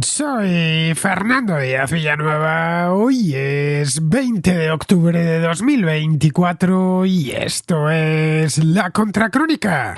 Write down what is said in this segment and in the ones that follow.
Soy Fernando Díaz Villanueva. Hoy es 20 de octubre de 2024 y esto es La Contracrónica.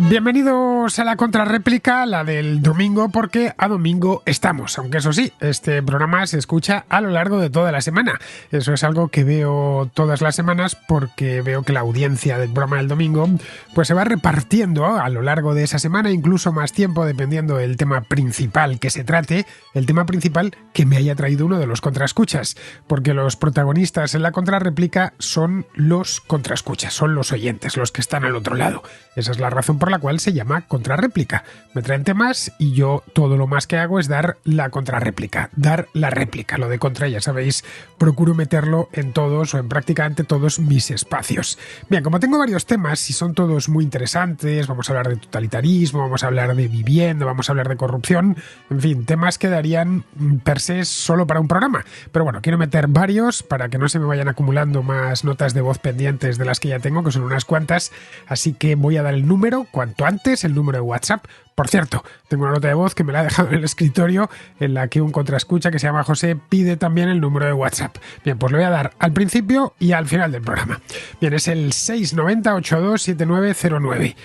Bienvenidos a la contrarréplica, la del domingo, porque a domingo estamos. Aunque eso sí, este programa se escucha a lo largo de toda la semana. Eso es algo que veo todas las semanas porque veo que la audiencia del programa del domingo pues se va repartiendo a lo largo de esa semana, incluso más tiempo, dependiendo del tema principal que se trate, el tema principal que me haya traído uno de los contraescuchas. Porque los protagonistas en la contrarréplica son los contraescuchas, son los oyentes, los que están al otro lado. Esa es la razón por la cual se llama contrarréplica. Me traen temas y yo todo lo más que hago es dar la contrarréplica, dar la réplica. Lo de contra, ya sabéis, procuro meterlo en todos o en prácticamente todos mis espacios. Bien, como tengo varios temas y son todos muy interesantes, vamos a hablar de totalitarismo, vamos a hablar de vivienda, vamos a hablar de corrupción, en fin, temas que darían per se solo para un programa. Pero bueno, quiero meter varios para que no se me vayan acumulando más notas de voz pendientes de las que ya tengo, que son unas cuantas, así que voy a dar el número cuanto antes, el número de WhatsApp. Por cierto, tengo una nota de voz que me la ha dejado en el escritorio en la que un contraescucha que se llama José pide también el número de WhatsApp. Bien, pues lo voy a dar al principio y al final del programa. Bien, es el 690-827909.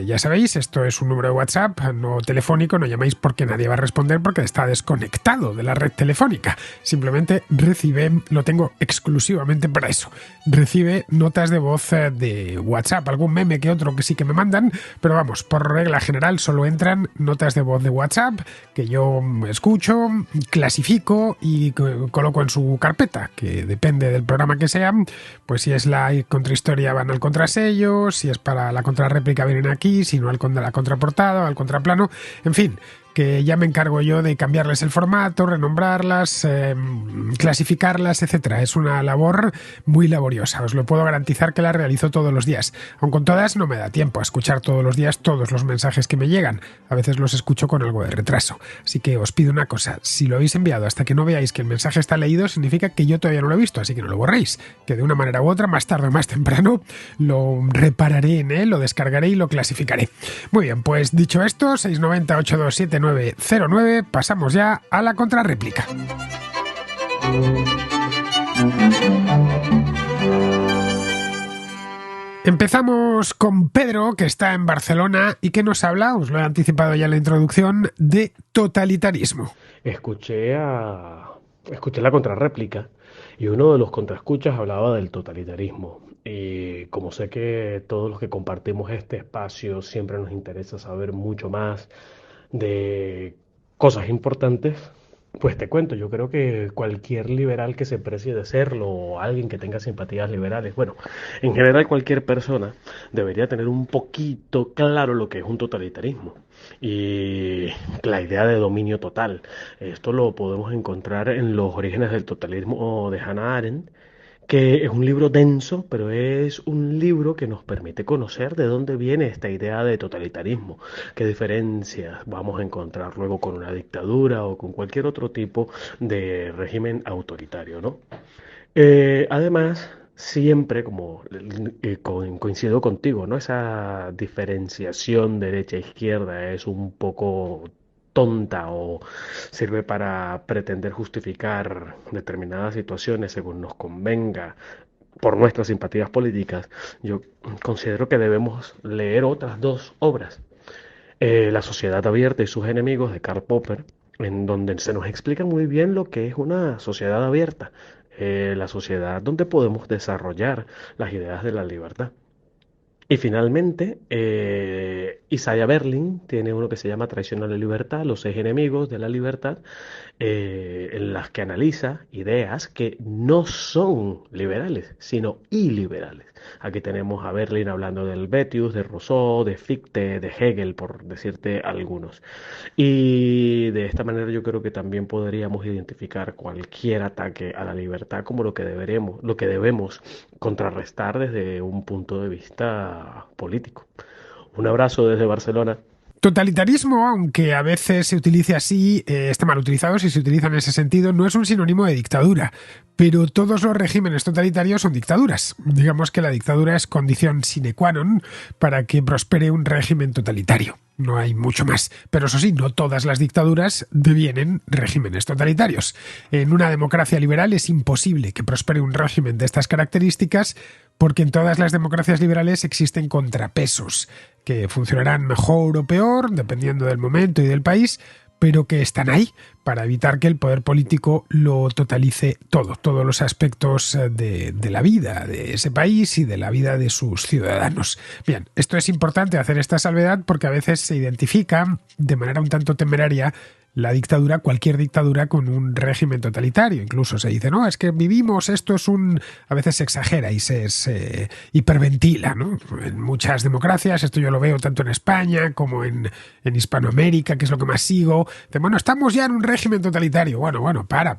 Ya sabéis, esto es un número de WhatsApp, no telefónico, no llamáis porque nadie va a responder porque está desconectado de la red telefónica. Simplemente lo tengo exclusivamente para eso. Recibe notas de voz de WhatsApp, algún meme que otro que sí que me mandan, pero vamos, por regla general solo entran notas de voz de WhatsApp que yo escucho, clasifico y coloco en su carpeta, que depende del programa que sea, pues si es la contrahistoria van al contrasello, si es para la contrarréplica vienen aquí, si no a la contraportada o al contraplano, en fin, que ya me encargo yo de cambiarles el formato, renombrarlas, clasificarlas, etcétera. Es una labor muy laboriosa, os lo puedo garantizar que la realizo todos los días. Aun con todas no me da tiempo a escuchar todos los días todos los mensajes que me llegan. A veces los escucho con algo de retraso. Así que os pido una cosa, si lo habéis enviado hasta que no veáis que el mensaje está leído, significa que yo todavía no lo he visto, así que no lo borréis. Que de una manera u otra, más tarde o más temprano, lo repararé en él, lo descargaré y lo clasificaré. Muy bien, pues dicho esto, 690-827909, pasamos ya a la contrarréplica. Empezamos con Pedro, que está en Barcelona y que nos habla, os lo he anticipado ya en la introducción, de totalitarismo. Escuché a... Escuché la contrarréplica y uno de los contraescuchas hablaba del totalitarismo. Y como sé que todos los que compartimos este espacio siempre nos interesa saber mucho más de cosas importantes, pues te cuento, yo creo que cualquier liberal que se precie de serlo o alguien que tenga simpatías liberales, bueno, en general cualquier persona debería tener un poquito claro lo que es un totalitarismo y la idea de dominio total. Esto lo podemos encontrar en Los orígenes del totalitarismo de Hannah Arendt, que es un libro denso, pero es un libro que nos permite conocer de dónde viene esta idea de totalitarismo, qué diferencias vamos a encontrar luego con una dictadura o con cualquier otro tipo de régimen autoritario, ¿no? Además, siempre, como coincido contigo, ¿no? Esa diferenciación derecha-izquierda es un poco tonta o sirve para pretender justificar determinadas situaciones según nos convenga por nuestras simpatías políticas. Yo considero que debemos leer otras dos obras. La sociedad abierta y sus enemigos de Karl Popper, en donde se nos explica muy bien lo que es una sociedad abierta, la sociedad donde podemos desarrollar las ideas de la libertad. Y finalmente, Isaiah Berlin tiene uno que se llama Traición a la libertad, los seis enemigos de la libertad, en las que analiza ideas que no son liberales, sino iliberales. Aquí tenemos a Berlin hablando del Boethius, de Rousseau, de Fichte, de Hegel, por decirte algunos. Y de esta manera yo creo que también podríamos identificar cualquier ataque a la libertad como lo que debemos contrarrestar desde un punto de vista político. Un abrazo desde Barcelona. Totalitarismo, aunque a veces se utilice así, está mal utilizado si se utiliza en ese sentido, no es un sinónimo de dictadura, pero todos los regímenes totalitarios son dictaduras. Digamos que la dictadura es condición sine qua non para que prospere un régimen totalitario. No hay mucho más. Pero eso sí, no todas las dictaduras devienen regímenes totalitarios. En una democracia liberal es imposible que prospere un régimen de estas características porque en todas las democracias liberales existen contrapesos que funcionarán mejor o peor, dependiendo del momento y del país, pero que están ahí para evitar que el poder político lo totalice todo, todos los aspectos de la vida de ese país y de la vida de sus ciudadanos. Bien, esto es importante hacer esta salvedad porque a veces se identifica de manera un tanto temeraria la dictadura, cualquier dictadura, con un régimen totalitario. Incluso se dice, no, es que vivimos, esto es un... A veces se exagera y se hiperventila, ¿no? En muchas democracias, esto yo lo veo tanto en España como en Hispanoamérica, que es lo que más sigo. De, bueno, estamos ya en un régimen totalitario. Bueno, para,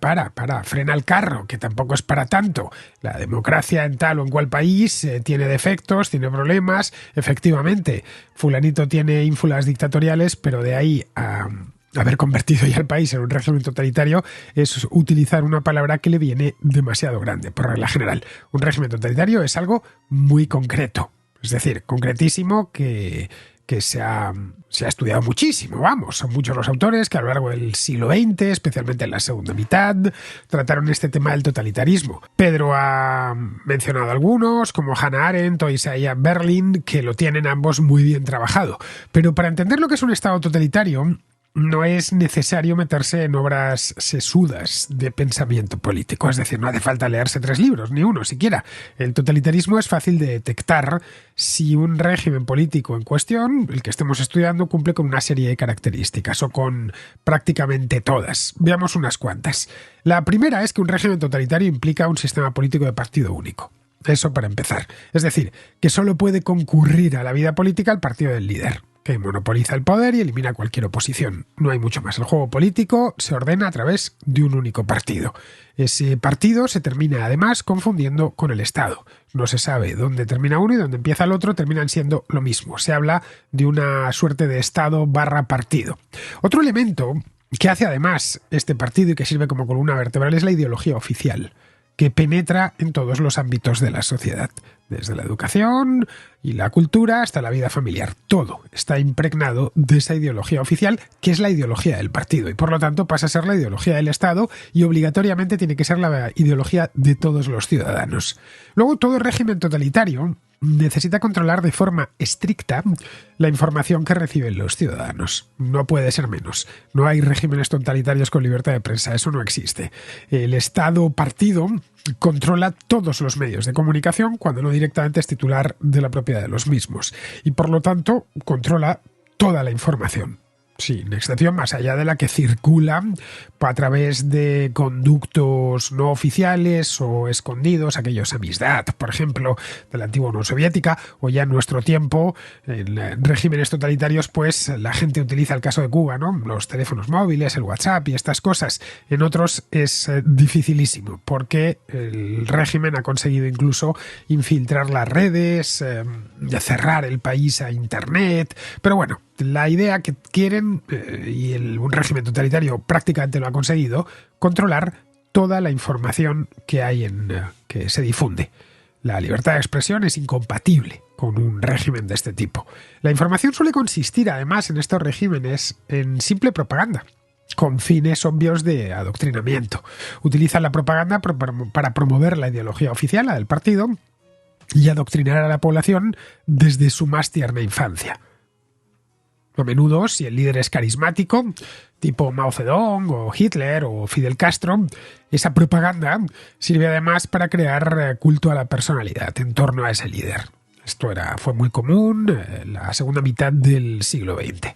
frena el carro, que tampoco es para tanto. La democracia en tal o en cual país tiene defectos, tiene problemas. Efectivamente, fulanito tiene ínfulas dictatoriales, pero de ahí a haber convertido ya el país en un régimen totalitario es utilizar una palabra que le viene demasiado grande, por regla general. Un régimen totalitario es algo muy concreto, es decir, concretísimo que se ha estudiado muchísimo, vamos. Son muchos los autores que a lo largo del siglo XX, especialmente en la segunda mitad, trataron este tema del totalitarismo. Pedro ha mencionado algunos, como Hannah Arendt o Isaiah Berlin, que lo tienen ambos muy bien trabajado. Pero para entender lo que es un Estado totalitario, no es necesario meterse en obras sesudas de pensamiento político. Es decir, no hace falta leerse 3 libros, ni uno siquiera. El totalitarismo es fácil de detectar si un régimen político en cuestión, el que estemos estudiando, cumple con una serie de características, o con prácticamente todas. Veamos unas cuantas. La primera es que un régimen totalitario implica un sistema político de partido único. Eso para empezar. Es decir, que solo puede concurrir a la vida política el partido del líder, que monopoliza el poder y elimina cualquier oposición. No hay mucho más. El juego político se ordena a través de un único partido. Ese partido se termina además confundiendo con el Estado. No se sabe dónde termina uno y dónde empieza el otro, terminan siendo lo mismo. Se habla de una suerte de Estado barra partido. Otro elemento que hace además este partido y que sirve como columna vertebral es la ideología oficial, que penetra en todos los ámbitos de la sociedad, desde la educación y la cultura hasta la vida familiar. Todo está impregnado de esa ideología oficial, que es la ideología del partido, y por lo tanto pasa a ser la ideología del Estado y obligatoriamente tiene que ser la ideología de todos los ciudadanos. Luego, todo régimen totalitario necesita controlar de forma estricta la información que reciben los ciudadanos. No puede ser menos. No hay regímenes totalitarios con libertad de prensa, eso no existe. El Estado-partido controla todos los medios de comunicación, cuando no directamente es titular de la propiedad de los mismos, y por lo tanto controla toda la información, sin excepción, más allá de la que circula a través de conductos no oficiales o escondidos, aquellos amistad, por ejemplo, de la antigua Unión Soviética, o ya en nuestro tiempo, en regímenes totalitarios, pues la gente utiliza el caso de Cuba, ¿no? Los teléfonos móviles, el WhatsApp y estas cosas. En otros es dificilísimo, porque el régimen ha conseguido incluso infiltrar las redes, cerrar el país a Internet, pero bueno, la idea que quieren, y un régimen totalitario prácticamente lo ha conseguido, controlar toda la información que hay que se difunde. La libertad de expresión es incompatible con un régimen de este tipo. La información suele consistir, además, en estos regímenes, en simple propaganda, con fines obvios de adoctrinamiento. Utilizan la propaganda para promover la ideología oficial, la del partido, y adoctrinar a la población desde su más tierna infancia. A menudo, si el líder es carismático, tipo Mao Zedong o Hitler o Fidel Castro, esa propaganda sirve además para crear culto a la personalidad en torno a ese líder. Esto fue muy común en la segunda mitad del siglo XX.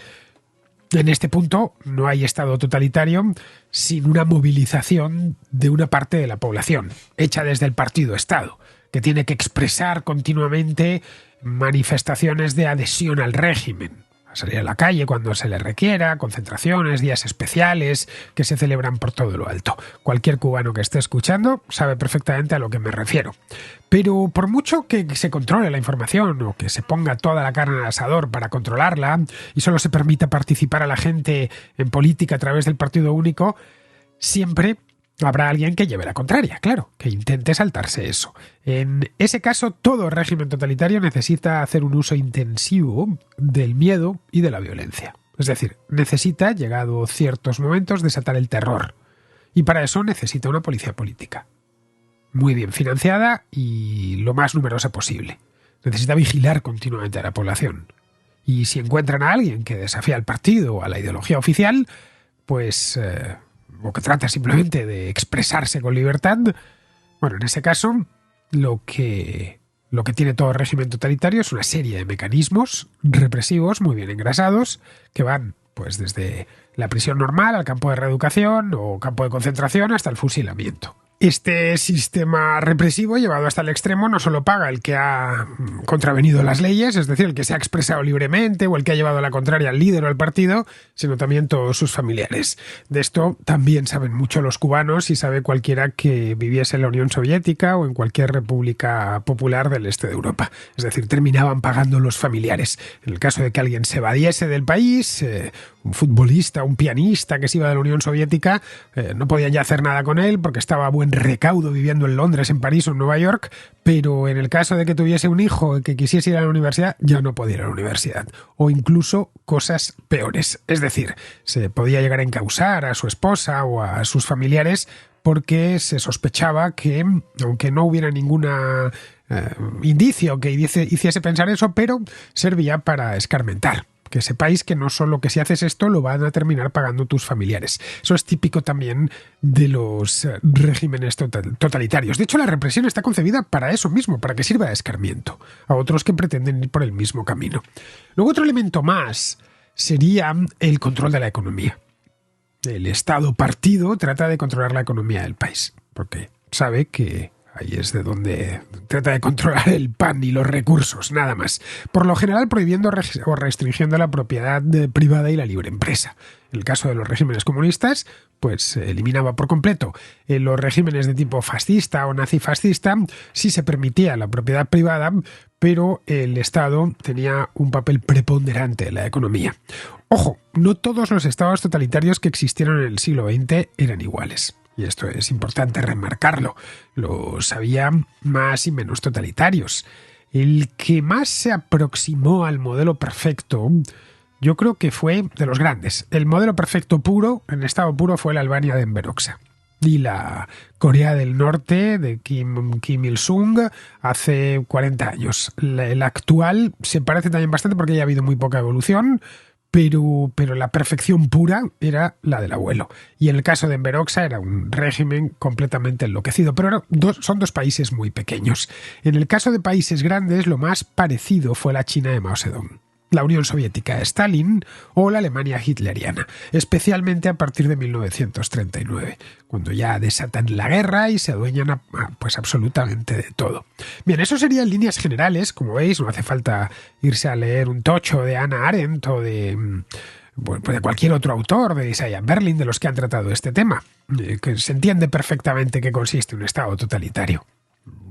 En este punto no hay Estado totalitario sin una movilización de una parte de la población, hecha desde el partido Estado, que tiene que expresar continuamente manifestaciones de adhesión al régimen, a salir a la calle cuando se le requiera, concentraciones, días especiales que se celebran por todo lo alto. Cualquier cubano que esté escuchando sabe perfectamente a lo que me refiero. Pero por mucho que se controle la información o que se ponga toda la carne al asador para controlarla y solo se permita participar a la gente en política a través del partido único, siempre habrá alguien que lleve la contraria, claro, que intente saltarse eso. En ese caso, todo régimen totalitario necesita hacer un uso intensivo del miedo y de la violencia. Es decir, necesita, llegado ciertos momentos, desatar el terror. Y para eso necesita una policía política. Muy bien financiada y lo más numerosa posible. Necesita vigilar continuamente a la población. Y si encuentran a alguien que desafía al partido o a la ideología oficial, pues o que trata simplemente de expresarse con libertad, bueno, en ese caso lo que tiene todo régimen totalitario es una serie de mecanismos represivos muy bien engrasados que van pues desde la prisión normal al campo de reeducación o campo de concentración hasta el fusilamiento. Este sistema represivo llevado hasta el extremo no solo paga el que ha contravenido las leyes, es decir, el que se ha expresado libremente o el que ha llevado la contraria al líder o al partido, sino también todos sus familiares. De esto también saben mucho los cubanos y sabe cualquiera que viviese en la Unión Soviética o en cualquier república popular del este de Europa. Es decir, terminaban pagando los familiares. En el caso de que alguien se evadiese del país, un futbolista, un pianista que se iba de la Unión Soviética, no podían ya hacer nada con él porque estaba a buen recaudo viviendo en Londres, en París o en Nueva York, pero en el caso de que tuviese un hijo que quisiese ir a la universidad, ya no podía ir a la universidad. O incluso cosas peores. Es decir, se podía llegar a encausar a su esposa o a sus familiares porque se sospechaba que, aunque no hubiera ninguna indicio que hiciese pensar eso, pero servía para escarmentar. Que sepáis que no solo que si haces esto lo van a terminar pagando tus familiares. Eso es típico también de los regímenes totalitarios. De hecho, la represión está concebida para eso mismo, para que sirva de escarmiento a otros que pretenden ir por el mismo camino. Luego otro elemento más sería el control de la economía. El Estado partido trata de controlar la economía del país, porque sabe que ahí es de donde trata de controlar el pan y los recursos, nada más. Por lo general prohibiendo o restringiendo la propiedad privada y la libre empresa. En el caso de los regímenes comunistas, pues eliminaba por completo. En los regímenes de tipo fascista o nazifascista sí se permitía la propiedad privada, pero el Estado tenía un papel preponderante en la economía. Ojo, no todos los estados totalitarios que existieron en el siglo XX eran iguales. Y esto es importante remarcarlo. Los había más y menos totalitarios. El que más se aproximó al modelo perfecto, yo creo que fue de los grandes. El modelo perfecto puro, en estado puro, fue la Albania de Enver Hoxha. Y la Corea del Norte de Kim Il-sung hace 40 años. El actual se parece también bastante porque ya ha habido muy poca evolución, pero la perfección pura era la del abuelo. Y en el caso de Enver Hoxha era un régimen completamente enloquecido. Pero son dos países muy pequeños. En el caso de países grandes, lo más parecido fue la China de Mao Zedong, la Unión Soviética de Stalin o la Alemania hitleriana, especialmente a partir de 1939, cuando ya desatan la guerra y se adueñan pues absolutamente de todo. Bien, eso sería en líneas generales, como veis, no hace falta irse a leer un tocho de Hannah Arendt o de cualquier otro autor, de Isaiah Berlin, de los que han tratado este tema, que se entiende perfectamente qué consiste un Estado totalitario.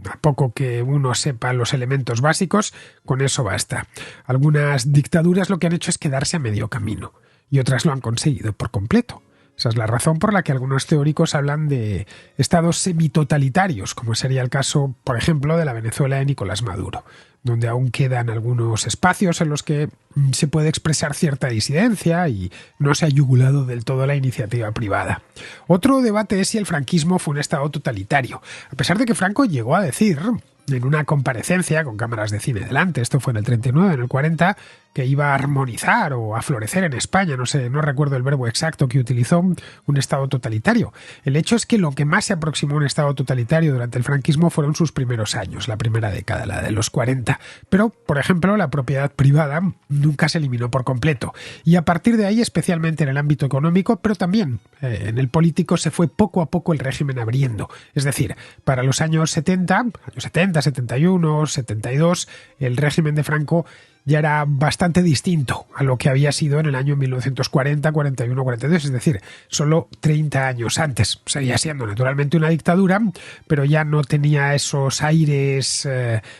A poco que uno sepa los elementos básicos, con eso basta. Algunas dictaduras lo que han hecho es quedarse a medio camino y otras lo han conseguido por completo. Esa es la razón por la que algunos teóricos hablan de estados semitotalitarios, como sería el caso, por ejemplo, de la Venezuela de Nicolás Maduro, donde aún quedan algunos espacios en los que se puede expresar cierta disidencia y no se ha yugulado del todo la iniciativa privada. Otro debate es si el franquismo fue un estado totalitario, a pesar de que Franco llegó a decir en una comparecencia con cámaras de cine delante, esto fue en el 39, en el 40, que iba a armonizar o a florecer en España, no recuerdo el verbo exacto que utilizó, un estado totalitario. El hecho es que lo que más se aproximó a un estado totalitario durante el franquismo fueron sus primeros años, la primera década, la de los 40. Pero, por ejemplo, la propiedad privada nunca se eliminó por completo. Y a partir de ahí, especialmente en el ámbito económico, pero también en el político, se fue poco a poco el régimen abriendo. Es decir, para los años 70, 71, 72, el régimen de Franco ya era bastante distinto a lo que había sido en el año 1940, 41, 42, es decir, solo 30 años antes. Seguía siendo naturalmente una dictadura, pero ya no tenía esos aires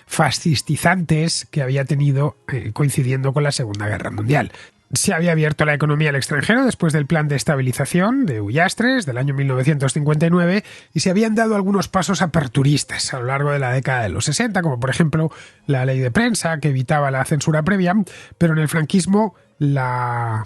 fascistizantes que había tenido coincidiendo con la Segunda Guerra Mundial. Se había abierto la economía al extranjero después del plan de estabilización de Ullastres del año 1959 y se habían dado algunos pasos aperturistas a lo largo de la década de los 60, como por ejemplo la ley de prensa que evitaba la censura previa, pero en el franquismo la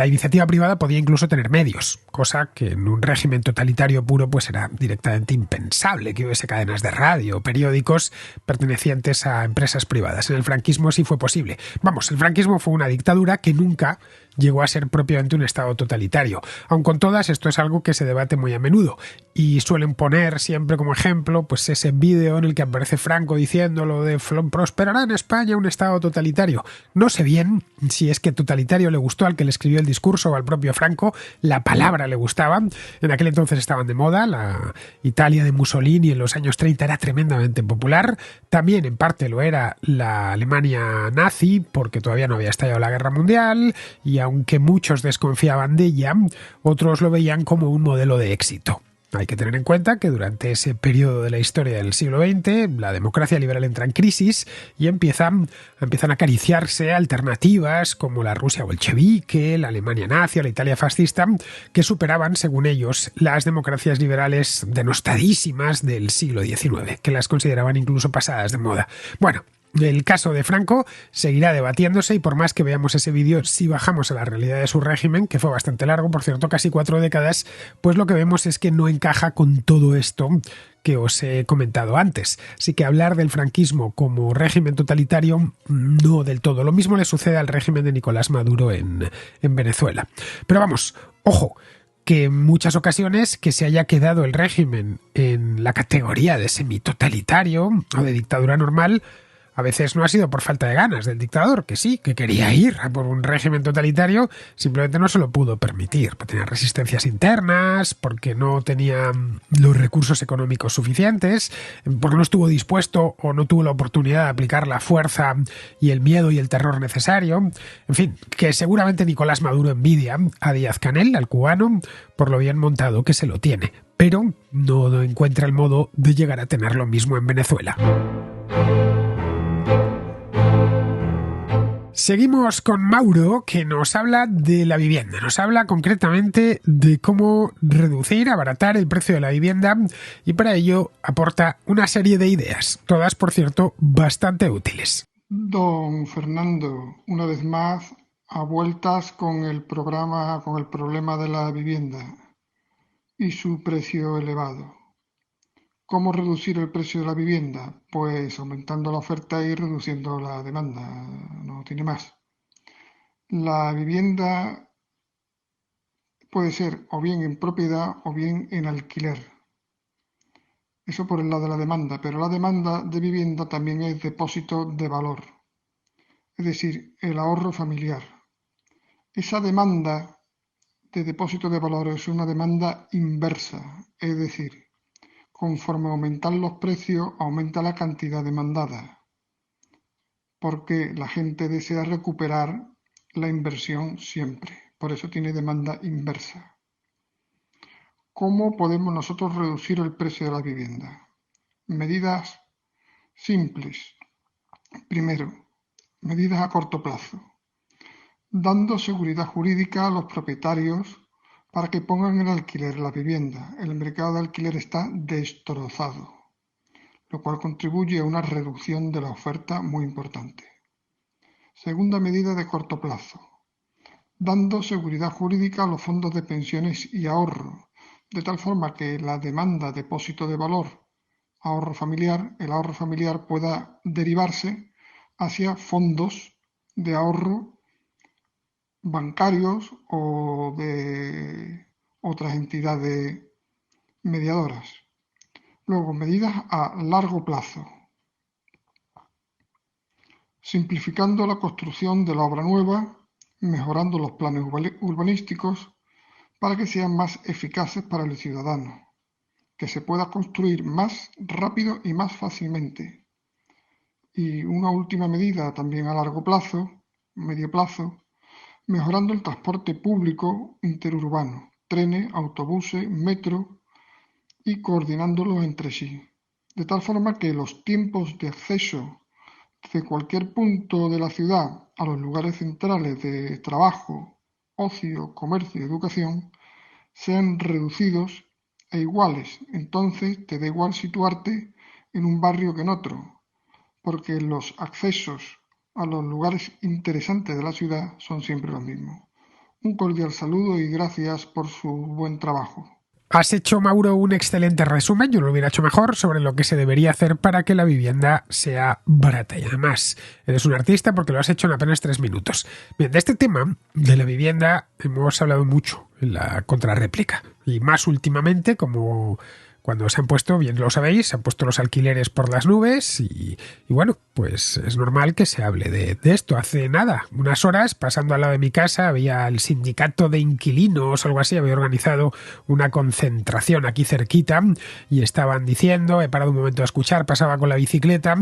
iniciativa privada podía incluso tener medios, cosa que en un régimen totalitario puro pues era directamente impensable que hubiese cadenas de radio o periódicos pertenecientes a empresas privadas. En el franquismo sí fue posible. Vamos, el franquismo fue una dictadura que nunca llegó a ser propiamente un estado totalitario. Aun con todas, esto es algo que se debate muy a menudo y suelen poner siempre como ejemplo pues ese vídeo en el que aparece Franco diciendo lo de prosperará en España un estado totalitario. No sé bien si es que totalitario le gustó al que le escribió el discurso o al propio Franco, la palabra le gustaba. En aquel entonces estaban de moda, la Italia de Mussolini en los años 30 era tremendamente popular, también en parte lo era la Alemania nazi porque todavía no había estallado la guerra mundial y aunque muchos desconfiaban de ella, otros lo veían como un modelo de éxito. Hay que tener en cuenta que durante ese periodo de la historia del siglo XX la democracia liberal entra en crisis y empiezan a acariciarse alternativas como la Rusia bolchevique, la Alemania nazi o la Italia fascista, que superaban, según ellos, las democracias liberales denostadísimas del siglo XIX, que las consideraban incluso pasadas de moda. Bueno, el caso de Franco seguirá debatiéndose y por más que veamos ese vídeo, si bajamos a la realidad de su régimen, que fue bastante largo, por cierto, casi 4 décadas, pues lo que vemos es que no encaja con todo esto que os he comentado antes. Así que hablar del franquismo como régimen totalitario, no del todo. Lo mismo le sucede al régimen de Nicolás Maduro en Venezuela. Pero vamos, ojo, que en muchas ocasiones que se haya quedado el régimen en la categoría de semitotalitario o de dictadura normal, a veces no ha sido por falta de ganas del dictador, que sí, que quería ir a por un régimen totalitario, simplemente no se lo pudo permitir. Tenía resistencias internas, porque no tenía los recursos económicos suficientes, porque no estuvo dispuesto o no tuvo la oportunidad de aplicar la fuerza y el miedo y el terror necesario. En fin, que seguramente Nicolás Maduro envidia a Díaz-Canel, al cubano, por lo bien montado que se lo tiene, pero no encuentra el modo de llegar a tener lo mismo en Venezuela. Seguimos con Mauro, que nos habla de la vivienda, nos habla concretamente de cómo reducir, abaratar el precio de la vivienda y para ello aporta una serie de ideas, todas por cierto bastante útiles. Don Fernando, una vez más a vueltas con el problema de la vivienda y su precio elevado. ¿Cómo reducir el precio de la vivienda? Pues aumentando la oferta y reduciendo la demanda, no tiene más. La vivienda puede ser o bien en propiedad o bien en alquiler. Eso por el lado de la demanda, pero la demanda de vivienda también es depósito de valor, es decir, el ahorro familiar. Esa demanda de depósito de valor es una demanda inversa, es decir, conforme aumentan los precios, aumenta la cantidad demandada, porque la gente desea recuperar la inversión siempre. Por eso tiene demanda inversa. ¿Cómo podemos nosotros reducir el precio de la vivienda? Medidas simples. Primero, medidas a corto plazo, dando seguridad jurídica a los propietarios para que pongan en alquiler la vivienda. El mercado de alquiler está destrozado, lo cual contribuye a una reducción de la oferta muy importante. Segunda medida de corto plazo, dando seguridad jurídica a los fondos de pensiones y ahorro, de tal forma que la demanda depósito de valor, el ahorro familiar pueda derivarse hacia fondos de ahorro bancarios o de otras entidades mediadoras. Luego, medidas a largo plazo, simplificando la construcción de la obra nueva, mejorando los planes urbanísticos para que sean más eficaces para el ciudadano, que se pueda construir más rápido y más fácilmente, Y una última medida también a largo plazo, medio plazo, mejorando el transporte público interurbano, trenes, autobuses, metro y coordinándolos entre sí, de tal forma que los tiempos de acceso de cualquier punto de la ciudad a los lugares centrales de trabajo, ocio, comercio y educación sean reducidos e iguales. Entonces te da igual situarte en un barrio que en otro, porque los accesos a los lugares interesantes de la ciudad son siempre los mismos. Un cordial saludo y gracias por su buen trabajo. Has hecho, Mauro, un excelente resumen, yo lo hubiera hecho mejor, sobre lo que se debería hacer para que la vivienda sea barata. Y además, eres un artista porque lo has hecho en apenas 3 minutos. Bien, de este tema, de la vivienda, hemos hablado mucho en la contrarréplica. Y más últimamente, como cuando se han puesto, bien lo sabéis, se han puesto los alquileres por las nubes y bueno, pues es normal que se hable de esto. Hace nada, unas horas, pasando al lado de mi casa, había el sindicato de inquilinos o algo así, había organizado una concentración aquí cerquita y estaban diciendo, he parado un momento a escuchar, pasaba con la bicicleta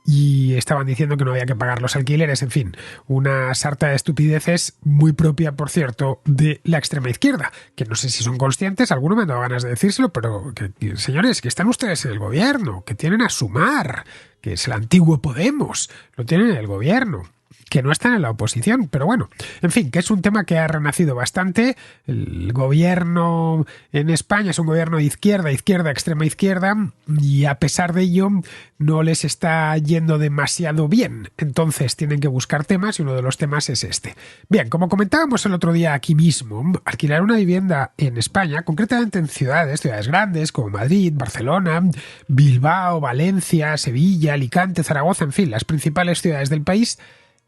y estaban diciendo que no había que pagar los alquileres, en fin, una sarta de estupideces muy propia, por cierto, de la extrema izquierda, que no sé si son conscientes, alguno me ha dado ganas de decírselo, pero señores, que están ustedes en el gobierno, que tienen a Sumar, que es el antiguo Podemos, lo tienen en el gobierno, que no están en la oposición, pero bueno, en fin, que es un tema que ha renacido bastante. El gobierno en España es un gobierno de izquierda, extrema izquierda, y a pesar de ello no les está yendo demasiado bien, entonces tienen que buscar temas y uno de los temas es este. Bien, como comentábamos el otro día aquí mismo, alquilar una vivienda en España, concretamente en ciudades grandes como Madrid, Barcelona, Bilbao, Valencia, Sevilla, Alicante, Zaragoza, en fin, las principales ciudades del país,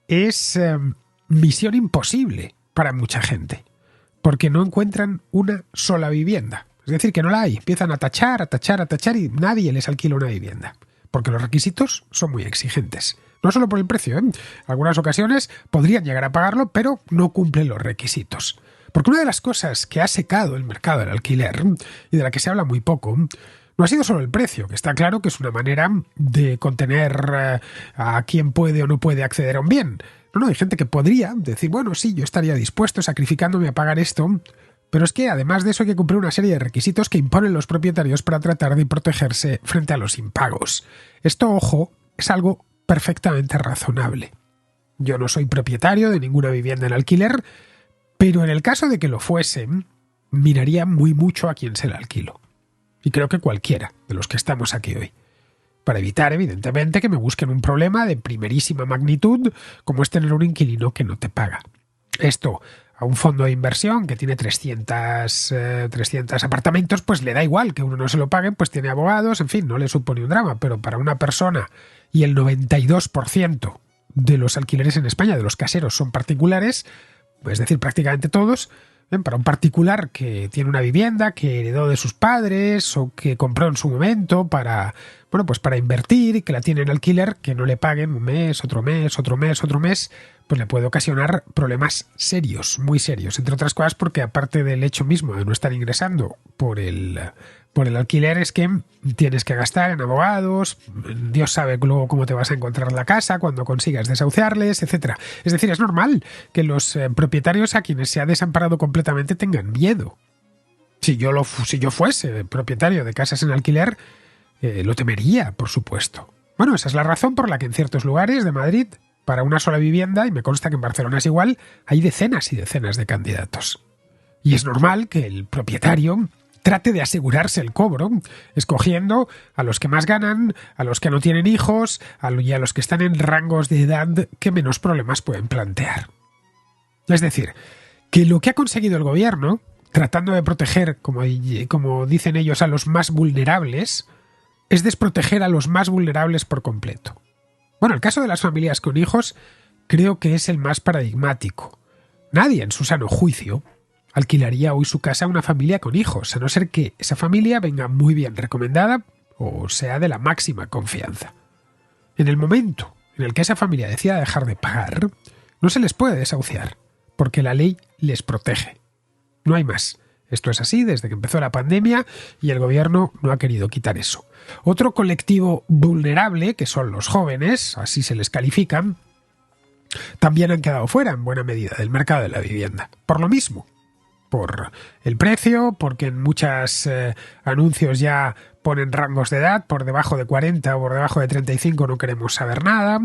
es misión imposible para mucha gente, porque no encuentran una sola vivienda. Es decir, que no la hay. Empiezan a tachar y nadie les alquila una vivienda, porque los requisitos son muy exigentes. No solo por el precio, en algunas ocasiones podrían llegar a pagarlo, pero no cumplen los requisitos. Porque una de las cosas que ha secado el mercado del alquiler, y de la que se habla muy poco, no ha sido solo el precio, que está claro que es una manera de contener a quien puede o no puede acceder a un bien. No, hay gente que podría decir, bueno, sí, yo estaría dispuesto sacrificándome a pagar esto, pero es que además de eso hay que cumplir una serie de requisitos que imponen los propietarios para tratar de protegerse frente a los impagos. Esto, ojo, es algo perfectamente razonable. Yo no soy propietario de ninguna vivienda en alquiler, pero en el caso de que lo fuesen, miraría muy mucho a quién se la alquilo. Y creo que cualquiera de los que estamos aquí hoy. Para evitar, evidentemente, que me busquen un problema de primerísima magnitud, como es tener un inquilino que no te paga. Esto a un fondo de inversión que tiene 300 apartamentos, pues le da igual que uno no se lo pague, pues tiene abogados, en fin, no le supone un drama. Pero para una persona, y el 92% de los alquileres en España, de los caseros, son particulares, es decir, prácticamente todos. Para un particular que tiene una vivienda que heredó de sus padres o que compró en su momento para invertir y que la tiene en alquiler, que no le paguen un mes, otro mes, pues le puede ocasionar problemas serios, muy serios. Entre otras cosas porque aparte del hecho mismo de no estar ingresando por el alquiler, es que tienes que gastar en abogados, Dios sabe luego cómo te vas a encontrar la casa cuando consigas desahuciarles, etcétera. Es decir, es normal que los propietarios a quienes se ha desamparado completamente tengan miedo. Si yo fuese propietario de casas en alquiler, lo temería, por supuesto. Bueno, esa es la razón por la que en ciertos lugares de Madrid, para una sola vivienda, y me consta que en Barcelona es igual, hay decenas y decenas de candidatos. Y es normal que el propietario trate de asegurarse el cobro, escogiendo a los que más ganan, a los que no tienen hijos y a los que están en rangos de edad que menos problemas pueden plantear. Es decir, que lo que ha conseguido el gobierno, tratando de proteger, como dicen ellos, a los más vulnerables, es desproteger a los más vulnerables por completo. Bueno, el caso de las familias con hijos creo que es el más paradigmático. Nadie en su sano juicio alquilaría hoy su casa a una familia con hijos, a no ser que esa familia venga muy bien recomendada o sea de la máxima confianza. En el momento en el que esa familia decida dejar de pagar, no se les puede desahuciar, porque la ley les protege. No hay más. Esto es así desde que empezó la pandemia y el gobierno no ha querido quitar eso. Otro colectivo vulnerable, que son los jóvenes, así se les califican, también han quedado fuera en buena medida del mercado de la vivienda. Por lo mismo, por el precio, porque en muchos anuncios ya ponen rangos de edad, por debajo de 40 o por debajo de 35 no queremos saber nada.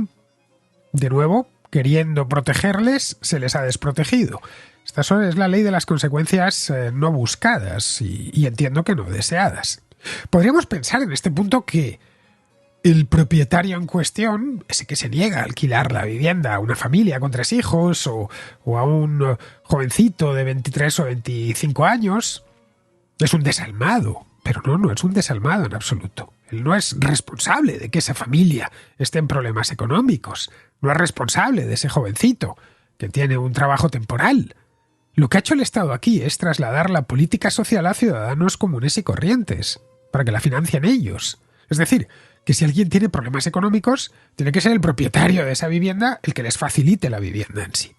De nuevo, queriendo protegerles, se les ha desprotegido. Esta es la ley de las consecuencias no buscadas y entiendo que no deseadas. Podríamos pensar en este punto que el propietario en cuestión, ese que se niega a alquilar la vivienda a una familia con 3 hijos o a un jovencito de 23 o 25 años, es un desalmado. Pero no es un desalmado en absoluto. Él no es responsable de que esa familia esté en problemas económicos. No es responsable de ese jovencito que tiene un trabajo temporal. Lo que ha hecho el Estado aquí es trasladar la política social a ciudadanos comunes y corrientes, para que la financien ellos. Es decir, que si alguien tiene problemas económicos, tiene que ser el propietario de esa vivienda el que les facilite la vivienda en sí.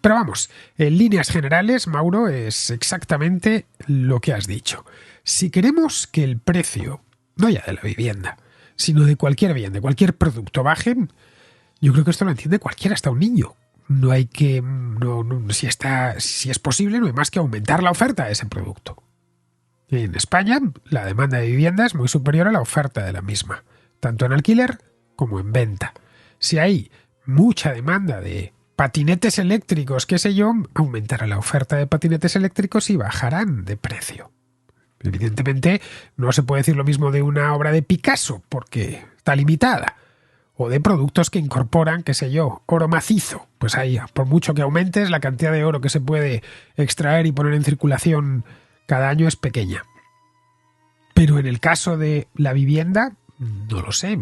Pero vamos, en líneas generales, Mauro, es exactamente lo que has dicho. Si queremos que el precio, no ya de la vivienda, sino de cualquier bien, de cualquier producto baje, yo creo que esto lo entiende cualquiera, hasta un niño. No hay que, si es posible, no hay más que aumentar la oferta de ese producto. En España, la demanda de vivienda es muy superior a la oferta de la misma, tanto en alquiler como en venta. Si hay mucha demanda de patinetes eléctricos, qué sé yo, aumentará la oferta de patinetes eléctricos y bajarán de precio. Evidentemente, no se puede decir lo mismo de una obra de Picasso, porque está limitada. O de productos que incorporan, qué sé yo, oro macizo. Pues ahí, por mucho que aumentes, la cantidad de oro que se puede extraer y poner en circulación cada año es pequeña. Pero en el caso de la vivienda, no lo sé.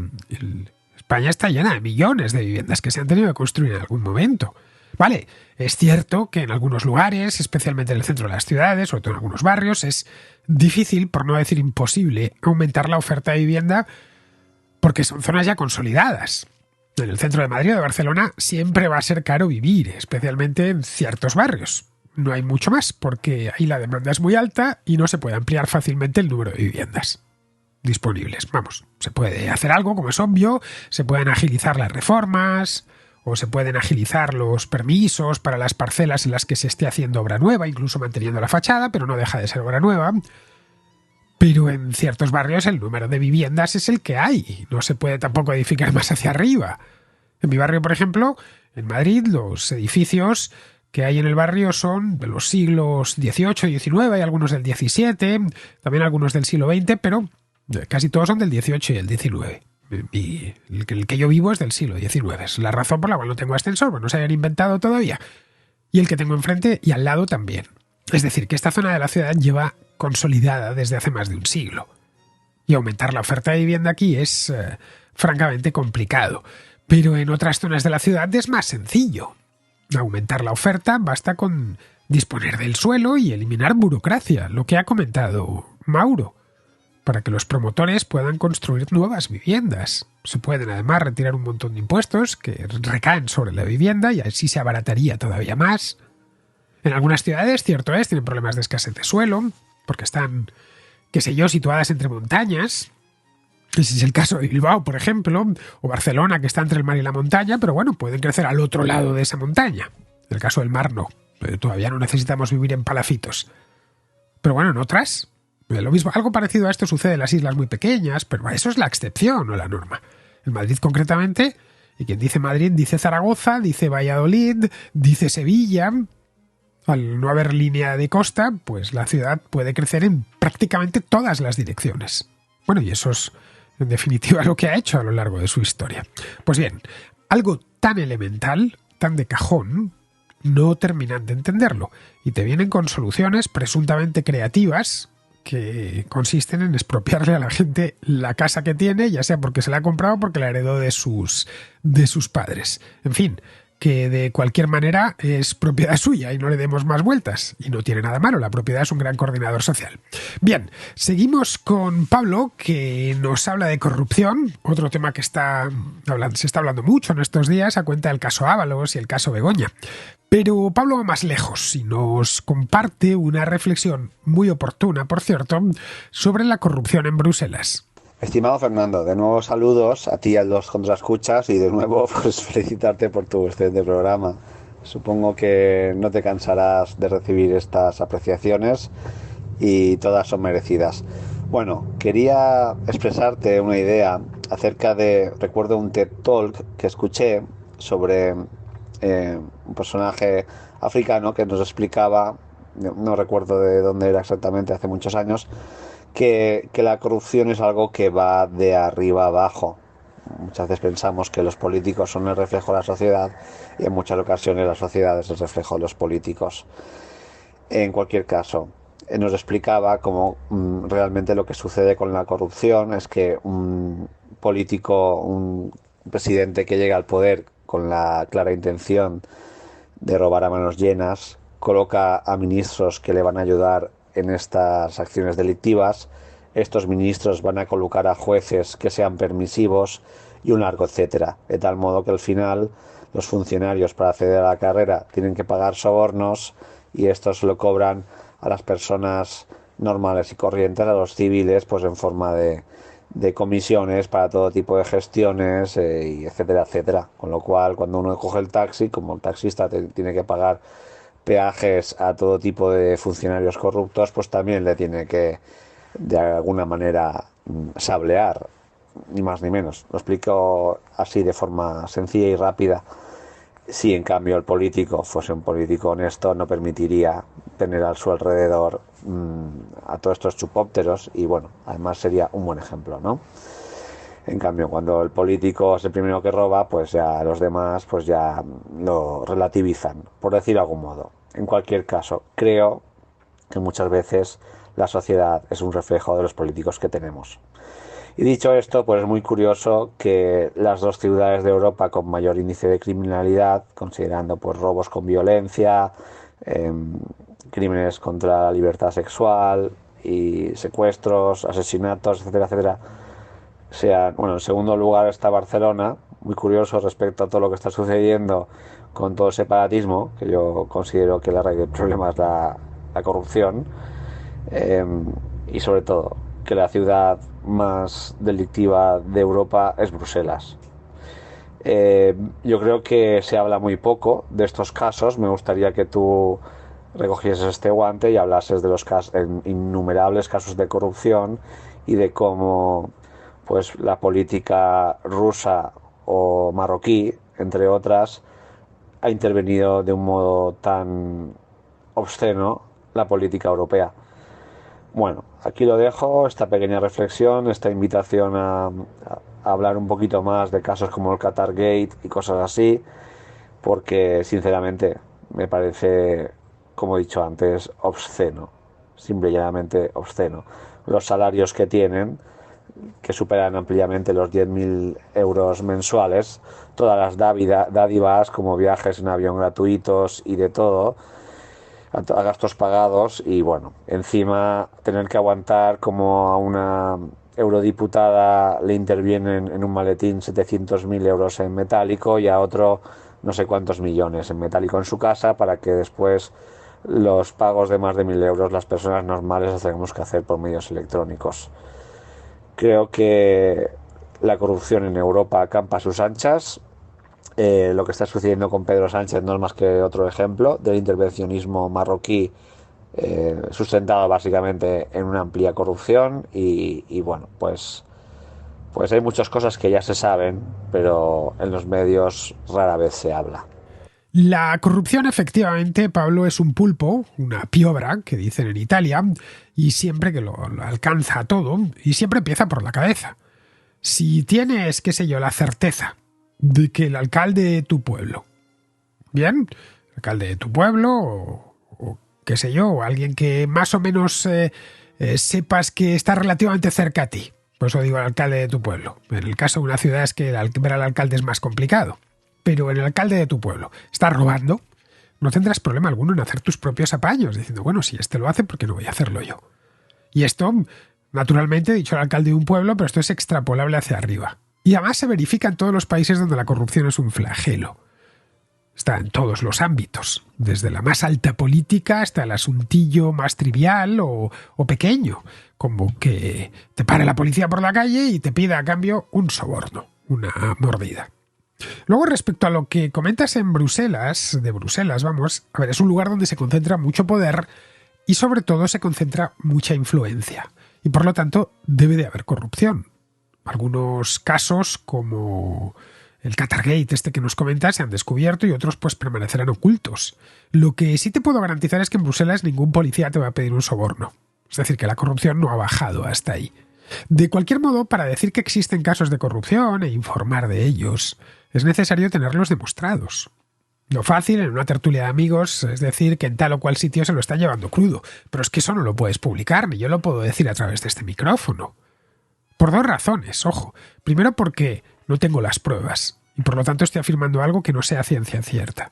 España está llena de millones de viviendas que se han tenido que construir en algún momento. Vale, es cierto que en algunos lugares, especialmente en el centro de las ciudades, sobre todo en algunos barrios, es difícil, por no decir imposible, aumentar la oferta de vivienda porque son zonas ya consolidadas. En el centro de Madrid o de Barcelona siempre va a ser caro vivir, especialmente en ciertos barrios. No hay mucho más, porque ahí la demanda es muy alta y no se puede ampliar fácilmente el número de viviendas disponibles. Vamos, se puede hacer algo, como es obvio, se pueden agilizar las reformas o se pueden agilizar los permisos para las parcelas en las que se esté haciendo obra nueva, incluso manteniendo la fachada, pero no deja de ser obra nueva. Pero en ciertos barrios el número de viviendas es el que hay. No se puede tampoco edificar más hacia arriba. En mi barrio, por ejemplo, en Madrid, los edificios que hay en el barrio son de los siglos XVIII y XIX, hay algunos del XVII, también algunos del siglo XX, pero casi todos son del XVIII y el XIX. Y el que yo vivo es del siglo XIX. Es la razón por la cual no tengo ascensor, pues no se hayan inventado todavía. Y el que tengo enfrente y al lado también. Es decir, que esta zona de la ciudad lleva consolidada desde hace más de un siglo. Y aumentar la oferta de vivienda aquí es francamente complicado. Pero en otras zonas de la ciudad es más sencillo. Aumentar la oferta basta con disponer del suelo y eliminar burocracia, lo que ha comentado Mauro, para que los promotores puedan construir nuevas viviendas. Se pueden además retirar un montón de impuestos que recaen sobre la vivienda y así se abarataría todavía más. En algunas ciudades, cierto es, tienen problemas de escasez de suelo, porque están, qué sé yo, situadas entre montañas. Ese es el caso de Bilbao, por ejemplo, o Barcelona, que está entre el mar y la montaña, pero bueno, pueden crecer al otro lado de esa montaña. En el caso del mar no, todavía no necesitamos vivir en palafitos. Pero bueno, en otras, lo mismo, algo parecido a esto sucede en las islas muy pequeñas, pero eso es la excepción, no la norma. En Madrid concretamente, y quien dice Madrid dice Zaragoza, dice Valladolid, dice Sevilla. Al no haber línea de costa, pues la ciudad puede crecer en prácticamente todas las direcciones. Bueno, y eso es en definitiva lo que ha hecho a lo largo de su historia. Pues bien, algo tan elemental, tan de cajón, no terminan de entenderlo y te vienen con soluciones presuntamente creativas que consisten en expropiarle a la gente la casa que tiene, ya sea porque se la ha comprado o porque la heredó de sus padres. En fin, que de cualquier manera es propiedad suya y no le demos más vueltas. Y no tiene nada malo, la propiedad es un gran coordinador social. Bien, seguimos con Pablo, que nos habla de corrupción, otro tema que se está hablando mucho en estos días a cuenta del caso Ábalos y el caso Begoña. Pero Pablo va más lejos y nos comparte una reflexión muy oportuna, por cierto, sobre la corrupción en Bruselas. Estimado Fernando, de nuevo saludos a ti y a los contraescuchas y de nuevo pues felicitarte por tu excelente programa. Supongo que no te cansarás de recibir estas apreciaciones y todas son merecidas. Bueno, quería expresarte una idea acerca recuerdo un TED Talk que escuché sobre un personaje africano que nos explicaba, no recuerdo de dónde era exactamente, hace muchos años, que la corrupción es algo que va de arriba abajo. Muchas veces pensamos que los políticos son el reflejo de la sociedad y en muchas ocasiones la sociedad es el reflejo de los políticos. En cualquier caso, nos explicaba cómo realmente lo que sucede con la corrupción es que un político, un presidente que llega al poder con la clara intención de robar a manos llenas, coloca a ministros que le van a ayudar en estas acciones delictivas. Estos ministros van a colocar a jueces que sean permisivos y un largo etcétera, de tal modo que al final los funcionarios para acceder a la carrera tienen que pagar sobornos y estos lo cobran a las personas normales y corrientes, a los civiles, pues en forma de comisiones para todo tipo de gestiones, y etcétera, etcétera. Con lo cual, cuando uno coge el taxi, como el taxista tiene que pagar peajes a todo tipo de funcionarios corruptos, pues también le tiene que, de alguna manera, sablear, ni más ni menos. Lo explico así de forma sencilla y rápida. Si en cambio el político fuese un político honesto, no permitiría tener a su alrededor a todos estos chupópteros y bueno, además sería un buen ejemplo, ¿no? En cambio, cuando el político es el primero que roba, pues ya los demás pues ya lo relativizan, por decir de algún modo. En cualquier caso, creo que muchas veces la sociedad es un reflejo de los políticos que tenemos. Y dicho esto, pues es muy curioso que las dos ciudades de Europa con mayor índice de criminalidad, considerando pues robos con violencia, crímenes contra la libertad sexual y secuestros, asesinatos, etcétera, etcétera, sean, bueno, en segundo lugar está Barcelona, muy curioso respecto a todo lo que está sucediendo con todo el separatismo, que yo considero que la raíz del problema es la corrupción, y sobre todo que la ciudad más delictiva de Europa es Bruselas. Yo creo que se habla muy poco de estos casos. Me gustaría que tú recogieses este guante y hablases de los innumerables casos de corrupción y de cómo pues la política rusa o marroquí, entre otras, ha intervenido de un modo tan obsceno la política europea. Bueno, aquí lo dejo, esta pequeña reflexión, esta invitación a hablar un poquito más de casos como el Qatar Gate y cosas así, porque sinceramente me parece, como he dicho antes, obsceno, simple y llanamente obsceno. Los salarios que tienen, que superan ampliamente los 10.000 euros mensuales, todas las dádivas como viajes en avión gratuitos y de todo, a gastos pagados, y bueno, encima tener que aguantar como a una eurodiputada le intervienen en un maletín 700.000 euros en metálico y a otro no sé cuántos millones en metálico en su casa, para que después los pagos de más de 1.000 euros las personas normales los tenemos que hacer por medios electrónicos. Creo que la corrupción en Europa campa a sus anchas. Lo que está sucediendo con Pedro Sánchez no es más que otro ejemplo del intervencionismo marroquí, sustentado básicamente en una amplia corrupción y bueno, pues hay muchas cosas que ya se saben, pero en los medios rara vez se habla. La corrupción, efectivamente, Pablo, es un pulpo, una piobra, que dicen en Italia, y siempre que lo alcanza todo, y siempre empieza por la cabeza. Si tienes, qué sé yo, la certeza de que el alcalde de tu pueblo, bien, el alcalde de tu pueblo, o qué sé yo, o alguien que más o menos sepas que está relativamente cerca a ti, por eso digo el alcalde de tu pueblo. En el caso de una ciudad es que ver al alcalde es más complicado. Pero en el alcalde de tu pueblo está robando, no tendrás problema alguno en hacer tus propios apaños, diciendo, bueno, si este lo hace, ¿por qué no voy a hacerlo yo? Y esto, naturalmente, he dicho el alcalde de un pueblo, pero esto es extrapolable hacia arriba. Y además se verifica en todos los países donde la corrupción es un flagelo. Está en todos los ámbitos, desde la más alta política hasta el asuntillo más trivial o pequeño, como que te pare la policía por la calle y te pida a cambio un soborno, una mordida. Luego, respecto a lo que comentas en Bruselas, de Bruselas, vamos, a ver, es un lugar donde se concentra mucho poder y sobre todo se concentra mucha influencia. Y por lo tanto, debe de haber corrupción. Algunos casos, como el Qatargate este que nos comentas, se han descubierto y otros pues permanecerán ocultos. Lo que sí te puedo garantizar es que en Bruselas ningún policía te va a pedir un soborno. Es decir, que la corrupción no ha bajado hasta ahí. De cualquier modo, para decir que existen casos de corrupción e informar de ellos, es necesario tenerlos demostrados. Lo fácil en una tertulia de amigos es decir que en tal o cual sitio se lo están llevando crudo, pero es que eso no lo puedes publicar, ni yo lo puedo decir a través de este micrófono. Por dos razones, ojo. Primero porque no tengo las pruebas, y por lo tanto estoy afirmando algo que no sea ciencia cierta.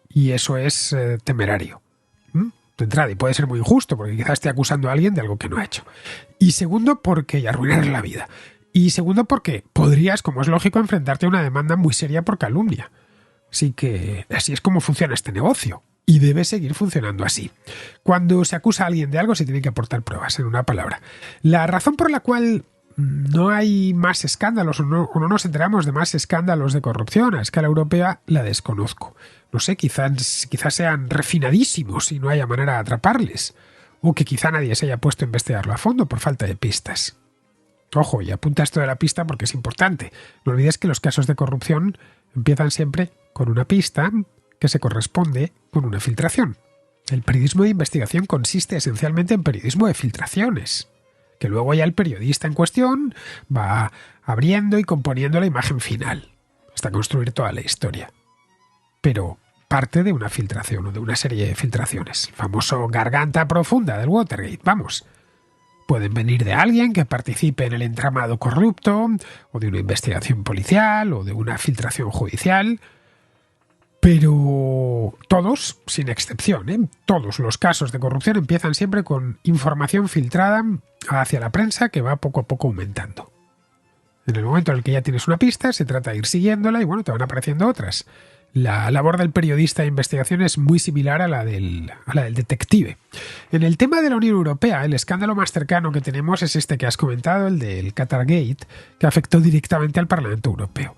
Y eso es temerario. De entrada, y puede ser muy injusto, porque quizás esté acusando a alguien de algo que no ha hecho. Y segundo, porque arruinarle la vida. Y segundo, porque podrías, como es lógico, enfrentarte a una demanda muy seria por calumnia. Así que así es como funciona este negocio. Y debe seguir funcionando así. Cuando se acusa a alguien de algo, se tienen que aportar pruebas, en una palabra. La razón por la cual no hay más escándalos o no nos enteramos de más escándalos de corrupción a escala europea, la desconozco. No sé, quizás sean refinadísimos y no haya manera de atraparles. O que quizá nadie se haya puesto a investigarlo a fondo por falta de pistas. Ojo, y apunta esto de la pista porque es importante. No olvides que los casos de corrupción empiezan siempre con una pista que se corresponde con una filtración. El periodismo de investigación consiste esencialmente en periodismo de filtraciones, que luego ya el periodista en cuestión va abriendo y componiendo la imagen final, hasta construir toda la historia. Pero parte de una filtración o de una serie de filtraciones. El famoso garganta profunda del Watergate, vamos. Pueden venir de alguien que participe en el entramado corrupto, o de una investigación policial, o de una filtración judicial. Pero todos, sin excepción, todos los casos de corrupción empiezan siempre con información filtrada hacia la prensa que va poco a poco aumentando. En el momento en el que ya tienes una pista, se trata de ir siguiéndola y bueno, te van apareciendo otras. La labor del periodista de investigación es muy similar a la del detective. En el tema de la Unión Europea, el escándalo más cercano que tenemos es este que has comentado, el del Qatargate, que afectó directamente al Parlamento Europeo.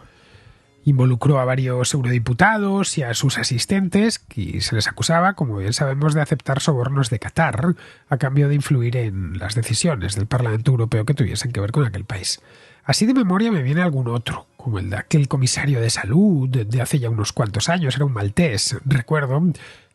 Involucró a varios eurodiputados y a sus asistentes, y se les acusaba, como bien sabemos, de aceptar sobornos de Qatar a cambio de influir en las decisiones del Parlamento Europeo que tuviesen que ver con aquel país. Así de memoria me viene algún otro, como el de aquel comisario de salud de hace ya unos cuantos años, era un maltés, recuerdo,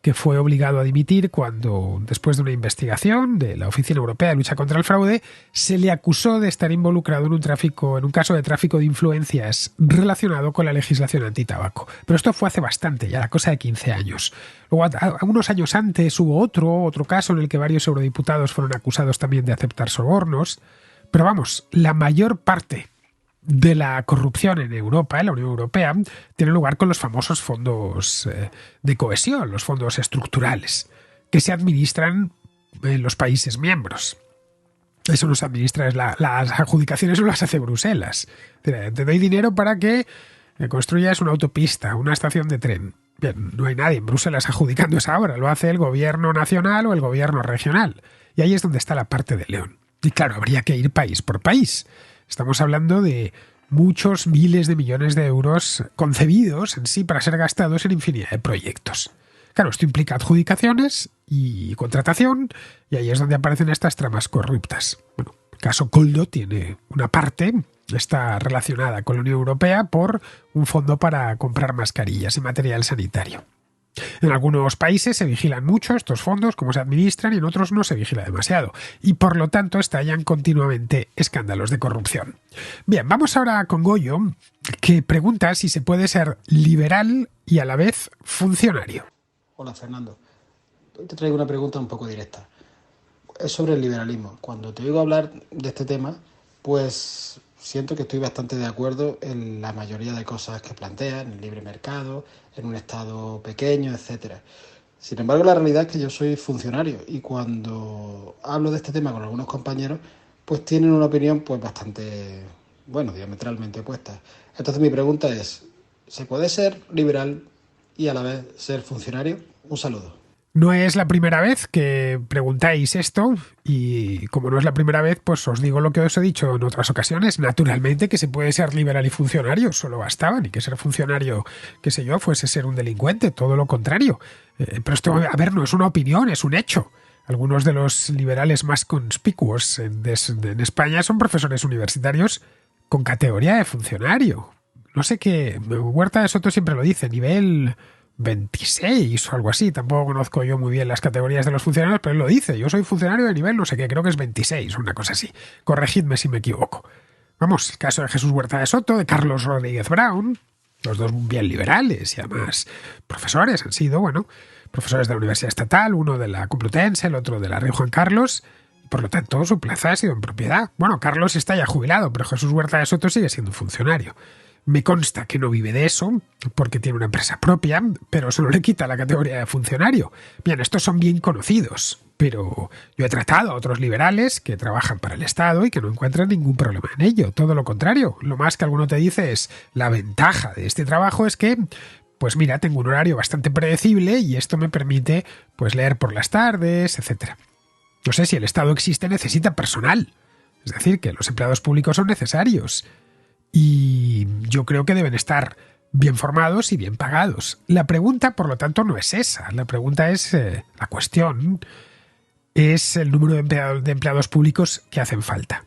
que fue obligado a dimitir cuando, después de una investigación de la Oficina Europea de Lucha contra el Fraude, se le acusó de estar involucrado en un caso de tráfico de influencias relacionado con la legislación antitabaco. Pero esto fue hace bastante, ya la cosa de 15 años. Luego, unos años antes hubo otro caso en el que varios eurodiputados fueron acusados también de aceptar sobornos. Pero vamos, la mayor parte de la corrupción en Europa, en la Unión Europea, tiene lugar con los famosos fondos de cohesión, los fondos estructurales, que se administran en los países miembros. Eso no se administra, las adjudicaciones no las hace Bruselas. Te doy dinero para que construyas una autopista, una estación de tren. Bien, no hay nadie en Bruselas adjudicando esa obra, lo hace el gobierno nacional o el gobierno regional. Y ahí es donde está la parte de León. Y claro, habría que ir país por país. Estamos hablando de muchos miles de millones de euros concebidos en sí para ser gastados en infinidad de proyectos. Claro, esto implica adjudicaciones y contratación, y ahí es donde aparecen estas tramas corruptas. Bueno, el caso Coldo tiene una parte, está relacionada con la Unión Europea por un fondo para comprar mascarillas y material sanitario. En algunos países se vigilan mucho estos fondos, cómo se administran, y en otros no se vigila demasiado. Y por lo tanto estallan continuamente escándalos de corrupción. Bien, vamos ahora con Goyo, que pregunta si se puede ser liberal y a la vez funcionario. Hola Fernando, hoy te traigo una pregunta un poco directa. Es sobre el liberalismo. Cuando te oigo hablar de este tema, pues siento que estoy bastante de acuerdo en la mayoría de cosas que planteas, en el libre mercado, en un Estado pequeño, etcétera. Sin embargo, la realidad es que yo soy funcionario y cuando hablo de este tema con algunos compañeros, pues tienen una opinión pues bastante, diametralmente opuesta. Entonces mi pregunta es, ¿se puede ser liberal y a la vez ser funcionario? Un saludo. No es la primera vez que preguntáis esto y como no es la primera vez, pues os digo lo que os he dicho en otras ocasiones. Naturalmente que se puede ser liberal y funcionario, solo bastaba, ni que ser funcionario, qué sé yo, fuese ser un delincuente, todo lo contrario. Pero esto, a ver, no es una opinión, es un hecho. Algunos de los liberales más conspicuos en España son profesores universitarios con categoría de funcionario. No sé qué, Huerta de Soto siempre lo dice, nivel 26 o algo así. Tampoco conozco yo muy bien las categorías de los funcionarios, pero él lo dice. Yo soy funcionario de nivel no sé qué, creo que es 26, una cosa así. Corregidme si me equivoco. Vamos, el caso de Jesús Huerta de Soto, de Carlos Rodríguez Brown, los dos bien liberales y además profesores han sido, profesores de la Universidad Estatal, uno de la Complutense, el otro de la Rey Juan Carlos. Por lo tanto, su plaza ha sido en propiedad. Bueno, Carlos está ya jubilado, pero Jesús Huerta de Soto sigue siendo funcionario. Me consta que no vive de eso, porque tiene una empresa propia, pero eso no le quita la categoría de funcionario. Bien, estos son bien conocidos, pero yo he tratado a otros liberales que trabajan para el Estado y que no encuentran ningún problema en ello. Todo lo contrario, lo más que alguno te dice es la ventaja de este trabajo es que, pues mira, tengo un horario bastante predecible y esto me permite pues leer por las tardes, etc. No sé, si el Estado existe necesita personal. Es decir, que los empleados públicos son necesarios. Y yo creo que deben estar bien formados y bien pagados. La pregunta, por lo tanto, no es esa. La pregunta es, la cuestión es el número de empleados públicos que hacen falta.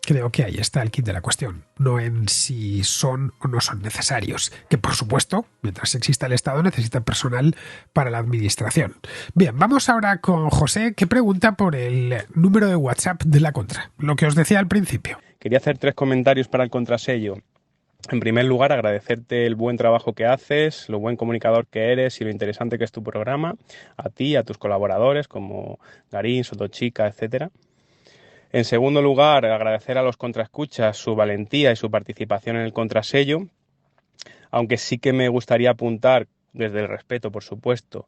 Creo que ahí está el kit de la cuestión, no en si son o no son necesarios, que por supuesto, mientras exista el Estado, necesita personal para la administración. Bien, vamos ahora con José, que pregunta por el número de WhatsApp de la Contra, lo que os decía al principio. Quería hacer 3 comentarios para el contrasello. En primer lugar, agradecerte el buen trabajo que haces, lo buen comunicador que eres y lo interesante que es tu programa, a ti, a tus colaboradores como Garín, Sotochica, etcétera. En segundo lugar, agradecer a los contraescuchas su valentía y su participación en el contrasello, aunque sí que me gustaría apuntar, desde el respeto, por supuesto,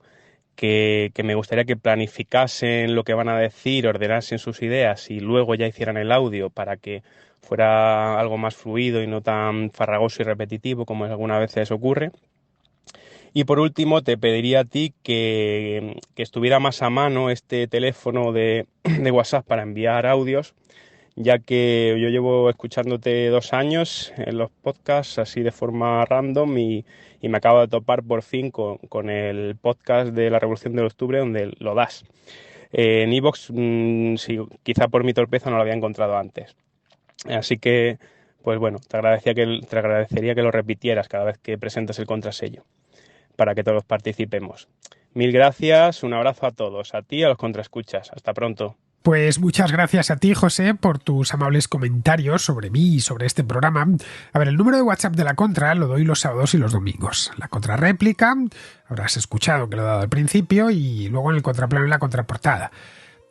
que me gustaría que planificasen lo que van a decir, ordenasen sus ideas y luego ya hicieran el audio para que fuera algo más fluido y no tan farragoso y repetitivo como algunas veces ocurre. Y por último, te pediría a ti que estuviera más a mano este teléfono de WhatsApp para enviar audios, ya que yo llevo escuchándote 2 años en los podcasts así de forma random y me acabo de topar por fin con el podcast de la Revolución de Octubre donde lo das. En iVoox, sí, quizá por mi torpeza no lo había encontrado antes. Así que, pues bueno, te agradecería que lo repitieras cada vez que presentes el contrasello, para que todos participemos. Mil gracias, un abrazo a todos, a ti y a los contraescuchas. Hasta pronto. Pues muchas gracias a ti, José, por tus amables comentarios sobre mí y sobre este programa. A ver, el número de WhatsApp de la Contra lo doy los sábados y los domingos. La contrarréplica, habrás escuchado que lo he dado al principio, y luego en el contraplano y la contraportada.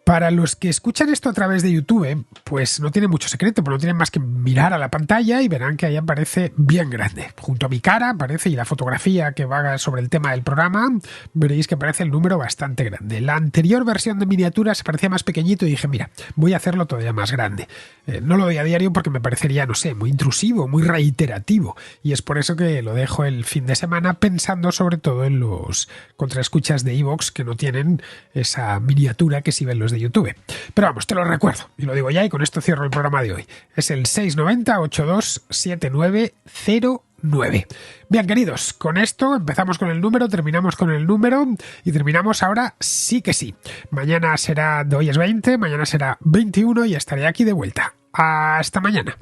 Para los que escuchan esto a través de YouTube, pues no tiene mucho secreto, pero no tienen más que mirar a la pantalla y verán que ahí aparece bien grande. Junto a mi cara aparece, y la fotografía que va sobre el tema del programa, veréis que aparece el número bastante grande. La anterior versión de miniaturas parecía más pequeñito y dije, mira, voy a hacerlo todavía más grande. No lo doy a diario porque me parecería, no sé, muy intrusivo, muy reiterativo. Y es por eso que lo dejo el fin de semana, pensando sobre todo en los contraescuchas de iVoox que no tienen esa miniatura que sí ven los de YouTube. Pero vamos, te lo recuerdo y lo digo ya, y con esto cierro el programa de hoy. Es el 690-827909. Bien, queridos, con esto empezamos con el número, terminamos con el número y terminamos ahora sí que sí. Mañana será, hoy es 20, mañana será 21 y estaré aquí de vuelta. Hasta mañana.